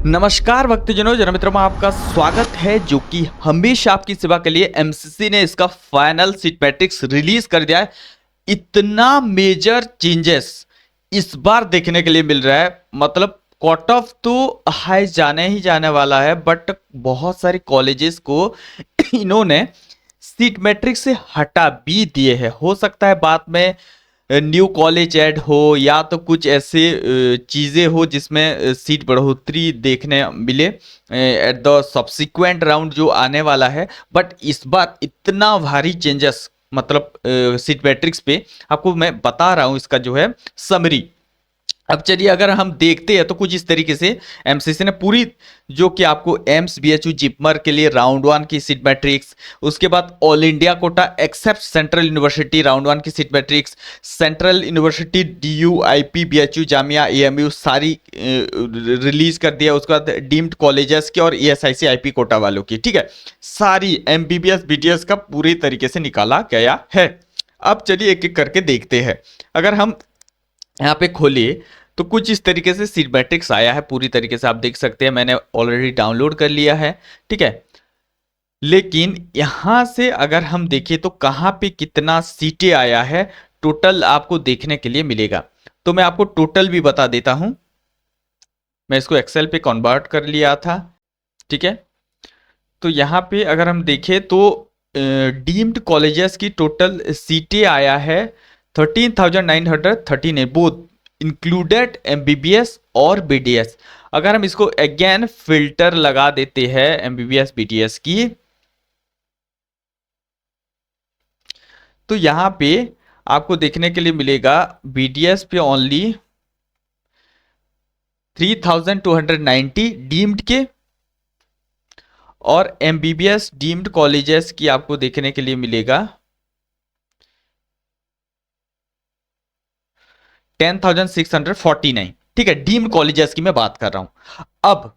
नमस्कार भक्तजनों, जन मित्रों में आपका स्वागत है जो कि हमेशा आपकी सेवा के लिए एमसीसी ने इसका फाइनल सीट मैट्रिक्स रिलीज कर दिया है। इतना मेजर चेंजेस इस बार देखने के लिए मिल रहा है। मतलब कट ऑफ तो हाई जाने ही जाने वाला है, बट बहुत सारे कॉलेजेस को इन्होंने सीट मैट्रिक्स से हटा भी दिए हैं। हो सकता है बाद में न्यू कॉलेज ऐड हो या तो कुछ ऐसे चीज़ें हो जिसमें सीट बढ़ोतरी देखने मिले एट द सब्सिक्वेंट राउंड जो आने वाला है। बट इस बार इतना भारी चेंजेस, मतलब सीट मैट्रिक्स पे आपको मैं बता रहा हूँ इसका जो है समरी। अब चलिए अगर हम देखते हैं तो कुछ इस तरीके से एमसीसी ने पूरी जो कि आपको एम्स बीएचयू जिपमर के लिए राउंड वन की सीट मैट्रिक्स, उसके बाद all India quota except central university round one की seat matrix, central university DU IP BHU Jamia AMU सारी रिलीज कर दिया। उसके बाद डीम्ड कॉलेजेस की और ईएसआईसी आईपी कोटा वालों की, ठीक है, सारी एमबीबीएस बीडीएस का पूरी तरीके से निकाला गया है। अब चलिए एक एक करके देखते हैं। अगर हम यहाँ पे खोलिए तो कुछ इस तरीके से सीट मैट्रिक्स आया है। पूरी तरीके से आप देख सकते हैं, मैंने ऑलरेडी डाउनलोड कर लिया है, ठीक है। लेकिन यहां से अगर हम देखें तो कहां पे कितना सीटें आया है टोटल आपको देखने के लिए मिलेगा। तो मैं आपको टोटल भी बता देता हूं। मैं इसको एक्सेल पे कन्वर्ट कर लिया था, ठीक है। तो यहाँ पे अगर हम देखें तो डीम्ड कॉलेजेस की टोटल सीटें आया है 13,913 बोथ इंक्लूडेड एमबीबीएस और बीडीएस। अगर हम इसको अगेन फिल्टर लगा देते हैं एमबीबीएस बीडीएस की, तो यहां पे आपको देखने के लिए मिलेगा बीडीएस पे ओनली 3,290 डीम्ड के, और एमबीबीएस डीम्ड कॉलेजेस की आपको देखने के लिए मिलेगा 10,649, ठीक है। डीम्ड कॉलेजेस की मैं बात कर रहा हूं। अब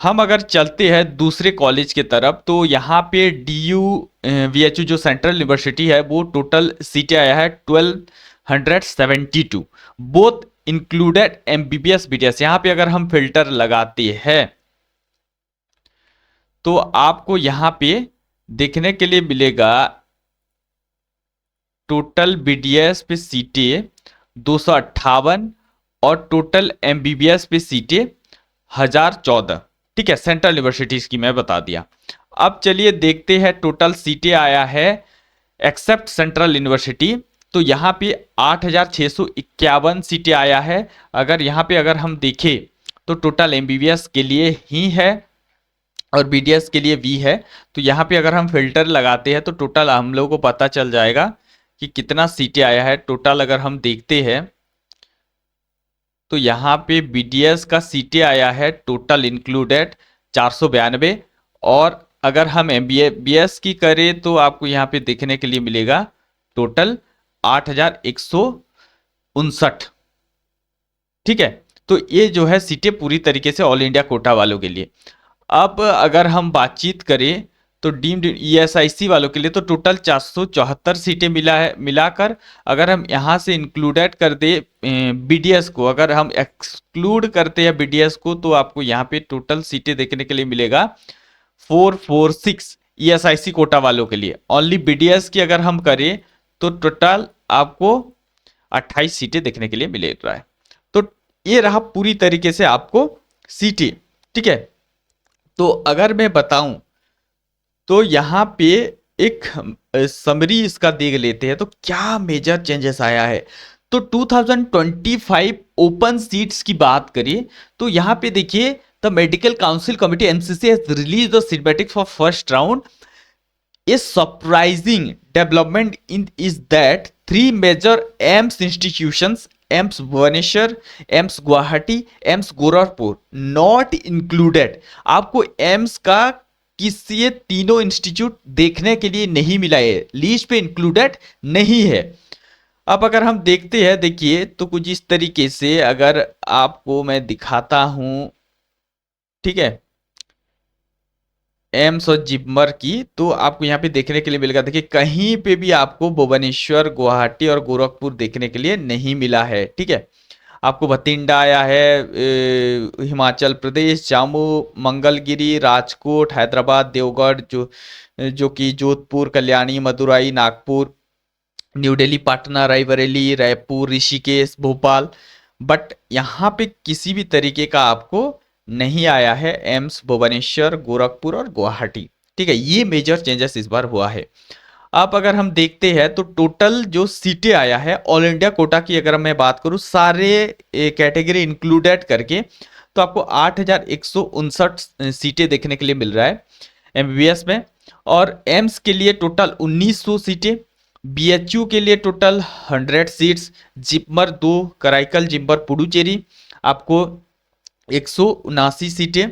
हम अगर चलते हैं दूसरे कॉलेज की तरफ तो यहाँ पे डीयू वीएचयू जो सेंट्रल यूनिवर्सिटी है वो टोटल सीटें आया है 1272 बोथ इंक्लूडेड एमबीबीएस बीडीएस। यहाँ पे अगर हम फिल्टर लगाते हैं तो आपको यहाँ पे देखने के लिए मिलेगा टोटल बीडीएस पे सीटें 258 और टोटल एमबीबीएस पे सीटें 1014, ठीक है। सेंट्रल यूनिवर्सिटीज की मैं बता दिया। अब चलिए देखते हैं टोटल सीटें आया है एक्सेप्ट सेंट्रल यूनिवर्सिटी। तो यहाँ पे 8,651 सीटें आया है। अगर यहाँ पे अगर हम देखें तो टोटल एमबीबीएस के लिए ही है और बीडीएस के लिए भी है। तो यहाँ पे अगर हम फिल्टर लगाते हैं तो टोटल हम लोगों को पता चल जाएगा कि कितना सीटें आया है टोटल। अगर हम देखते हैं तो यहाँ पे बीडीएस का सीटें आया है टोटल इंक्लूडेड 492, और अगर हम एमबीबीएस की करें तो आपको यहाँ पे देखने के लिए मिलेगा टोटल 8,159, ठीक है। तो ये जो है सीटें पूरी तरीके से ऑल इंडिया कोटा वालों के लिए। अब अगर हम बातचीत करें तो डीम्ड ईएसआईसी वालों के लिए तो टोटल 474 सीटें मिला है। मिलाकर अगर हम यहाँ से इंक्लूडेड कर दे बीडीएस को, अगर हम एक्सक्लूड करते हैं बीडीएस को, तो आपको यहाँ पे टोटल सीटें देखने के लिए मिलेगा 446 ईएसआईसी कोटा वालों के लिए। ओनली बीडीएस की अगर हम करें तो टोटल आपको 28 सीटें देखने के लिए मिल रहा है। तो ये रहा पूरी तरीके से आपको सीटें, ठीक है। तो अगर मैं बताऊं तो यहाँ पे एक समरी इसका देख लेते हैं तो क्या मेजर चेंजेस आया है। तो 2025 ओपन सीट्स की बात करें तो यहाँ पे देखिए the medical council committee MCC has release the seat matrix for first round. A surprising development is that three major AIIMS institutions, AIIMS Bhubaneswar, AIIMS Guwahati, AIIMS Gorakhpur not included। आपको AIIMS का किसी ये तीनों institute देखने के लिए नहीं मिला है, लीस्ट पे इंक्लूडेड नहीं है। अब अगर हम देखते हैं, देखिए तो कुछ इस तरीके से अगर आपको मैं दिखाता हूं, ठीक है, एम्स और जिपमर की, तो आपको यहाँ पे देखने के लिए मिलेगा। देखिए कहीं पे भी आपको भुवनेश्वर, गुवाहाटी और गोरखपुर देखने के लिए नहीं मिला है, ठीक है। आपको बठिंडा आया है, हिमाचल प्रदेश, जम्मू, मंगलगिरी, राजकोट, हैदराबाद, देवगढ़, जो कि जोधपुर, कल्याणी, मदुरई, नागपुर, न्यू दिल्ली, पटना, रायबरेली, रायपुर, ऋषिकेश, भोपाल। बट यहाँ पे किसी भी तरीके का आपको नहीं आया है एम्स भुवनेश्वर, गोरखपुर और गुवाहाटी। ठीक है, ये मेजर चेंजेस इस बार हुआ है। अब अगर हम देखते हैं तो टोटल जो सीटें आया है ऑल इंडिया कोटा की, अगर मैं बात करूं सारे कैटेगरी इंक्लूडेड करके, तो आपको 8,159 सीटें देखने के लिए मिल रहा है एमबीबीएस में। और एम्स के लिए टोटल 1900 सीटें, बीएचयू के लिए टोटल 100 सीट्स, जिपमर 2, कराईकल, जिम्बर, पुडुचेरी आपको 179 सीटें,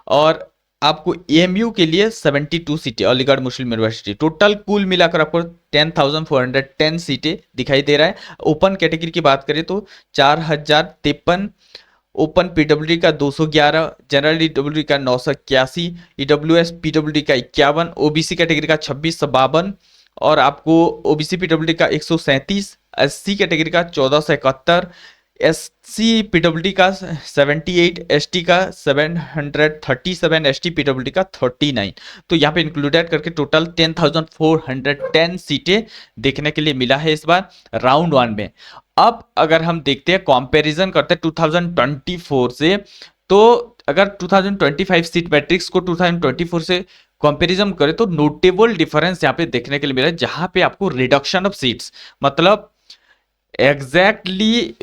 और आपको एएमयू के लिए 72 सीटें, अलीगढ़ मुस्लिम यूनिवर्सिटी। टोटल कुल मिलाकर आपको 10,410 सीटें दिखाई दे रहा है। ओपन कैटेगरी की बात करें तो 4,053, ओपन पीडब्ल्यूडी का 211, जनरल ईडब्ल्यूडी का 981, ईडब्ल्यूएस पीडब्ल्यूडी का 51, ओबीसी कैटेगरी का 2652, और आपको ओबीसी पीडब्ल्यूडी का 137, एससी कैटेगरी का 1471, एससी पीडब्ल्यूडी का 78, एसटी का 737, एसटी पीडब्ल्यूडी का 39। तो यहाँ पे इंक्लूडेड करके टोटल 10,410 सीटें देखने के लिए मिला है इस बार राउंड 1 में। अब अगर हम देखते हैं, कंपैरिजन करते हैं 2024 से, तो अगर 2025 सीट मैट्रिक्स को 2024 से कंपैरिजन करें तो नोटेबल डिफरेंस यहाँ पे देखने के लिए मिला है, जहां पे आपको रिडक्शन ऑफ सीट्स, मतलब एग्जैक्टली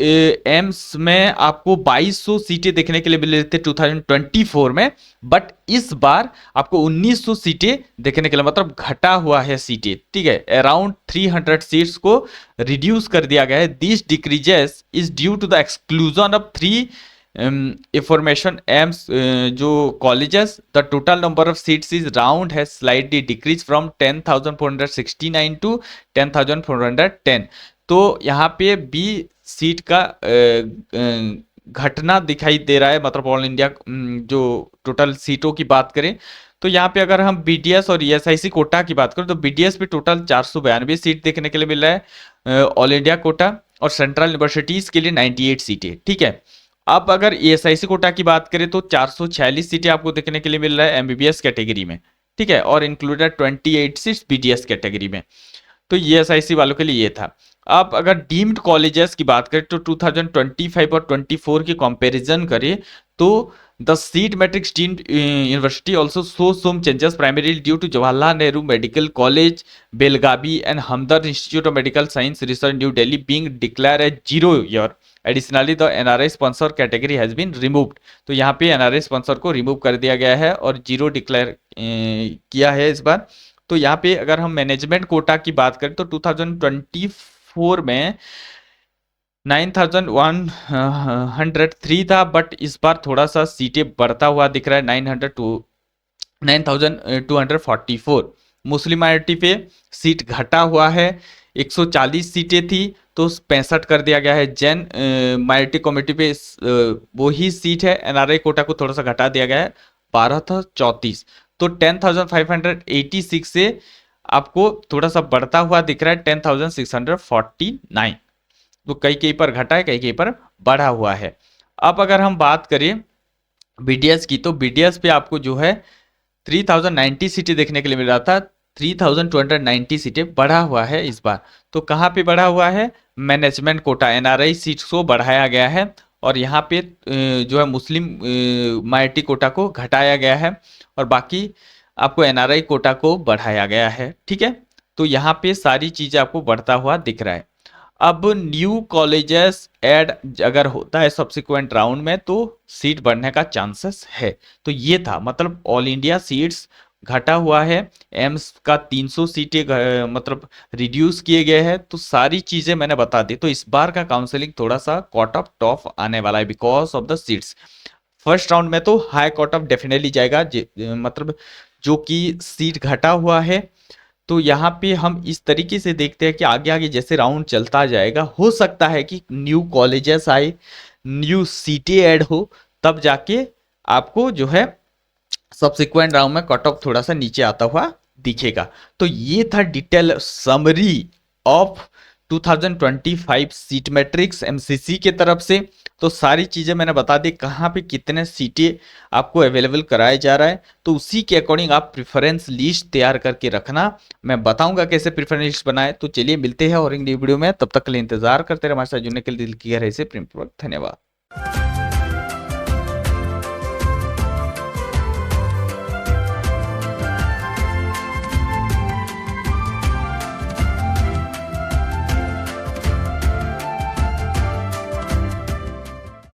एम्स में आपको 2200 सीटें देखने के लिए मिल रही थे 2024 में, बट इस बार आपको 1900 सीटें देखने के लिए, मतलब घटा हुआ है सीटें। ठीक है, अराउंड 300 सीट्स को रिड्यूस कर दिया गया है। This decreases is due to the exclusion of 3 information AIIMS जो colleges. The total number of seats is round है स्लाइटली डिक्रीज फ्रॉम 10,469 टू 10,410। तो यहाँ पे बी सीट का घटना दिखाई दे रहा है, मतलब ऑल इंडिया जो टोटल सीटों की बात करें तो यहाँ पे अगर हम बीडीएस और ईएसआईसी कोटा की बात करें तो बीडीएस पे टोटल 492 सीट देखने के लिए मिल रहा है ऑल इंडिया कोटा, और सेंट्रल यूनिवर्सिटीज के लिए 98 सीटें। ठीक है, अब अगर ईएसआईसी कोटा की बात करें तो 446 सीटें आपको देखने के लिए मिल रहा है एमबीबीएस कैटेगरी में। ठीक है, और इंक्लूडेड 28 सीट्स बीडीएस कैटेगरी में। तो ईएसआईसी वालों के लिए ये था। अब अगर डीम्ड कॉलेजेस की बात करें तो 2025 और 24 की कंपैरिजन करें तो the seat matrix deemed university also show some changes primarily due to Jawaharlal Nehru medical college Belagavi and Hamdard institute of medical science research new Delhi being declare as 0 year. Additionally the NRI sponsor category has been removed. तो यहाँ पे NRI sponsor को remove कर दिया गया है और 0 declare किया है इस बार। तो यहाँ पे अगर हम मैनेजमेंट कोटा की बात करें तो 2024 में 9,103 था, बट इस बार थोड़ा सा सीटें बढ़ता हुआ दिख रहा है, 9,244। मुस्लिम माइनॉरिटी पे सीट घटा हुआ है, 140 सीटें थी तो 65 कर दिया गया है। जैन माइनॉरिटी कम्युनिटी पे वो ही सीट है, एनआरआई कोटा को थोड़ा सा घटा दिया गया है, 1234। तो 10,586 से आपको थोड़ा सा बढ़ता हुआ दिख रहा है 10,649। तो कई कहीं पर घटा है, कई कहीं पर बढ़ा हुआ है। अब अगर हम बात करें बीडीएस की तो बीडीएस पे आपको जो है 3,090 सीटें देखने के लिए मिल रहा था, 3,290 सीटें बढ़ा हुआ है इस बार। तो कहाँ पे बढ़ा हुआ है? मैनेजमेंट कोटा एनआरआई सीट्स को बढ़ाया गया है, और यहाँ पे जो है मुस्लिम माइनॉरिटी कोटा को घटाया गया है, और बाकी आपको एनआरआई कोटा को बढ़ाया गया है। ठीक है, तो यहाँ पे सारी चीजें आपको बढ़ता हुआ दिख रहा है। अब न्यू कॉलेजेस ऐड अगर होता है सब्सिक्वेंट राउंड में तो सीट बढ़ने का चांसेस है। तो ये था, मतलब ऑल इंडिया सीट्स घटा हुआ है, एम्स का 300 सीटें मतलब रिड्यूस किए गए हैं। तो सारी चीजें मैंने बता दी। तो इस बार का काउंसलिंग थोड़ा सा कट ऑफ टॉप आने वाला है because of the seats. First round में तो हाई कट ऑफ डेफिनेटली जाएगा, मतलब जो कि सीट घटा हुआ है। तो यहाँ पे हम इस तरीके से देखते हैं कि आगे आगे जैसे राउंड चलता जाएगा, हो सकता है कि न्यू कॉलेजेस आए, न्यू सीटें ऐड हो, तब जाके आपको जो है सब्सिक्वेंट राउंड में कट ऑफ थोड़ा सा नीचे आता हुआ दिखेगा। तो ये था detail summary of 2025 seat matrix MCC के तरफ से। तो सारी चीज़ें मैंने बता दी, कहाँ पे कितने सीटें आपको अवेलेबल कराया जा रहा है, तो उसी के अकॉर्डिंग आप प्रेफरेंस लिस्ट तैयार करके रखना। मैं बताऊंगा कैसे प्रेफरेंस लिस्ट बनाए। तो चलिए मिलते हैं और एक नई वीडियो में, तब तक के लिए इंतजार करते रहे हमारे साथ जुड़ने के लिए दिल की गहराई से प्रेमपूर्वक धन्यवाद।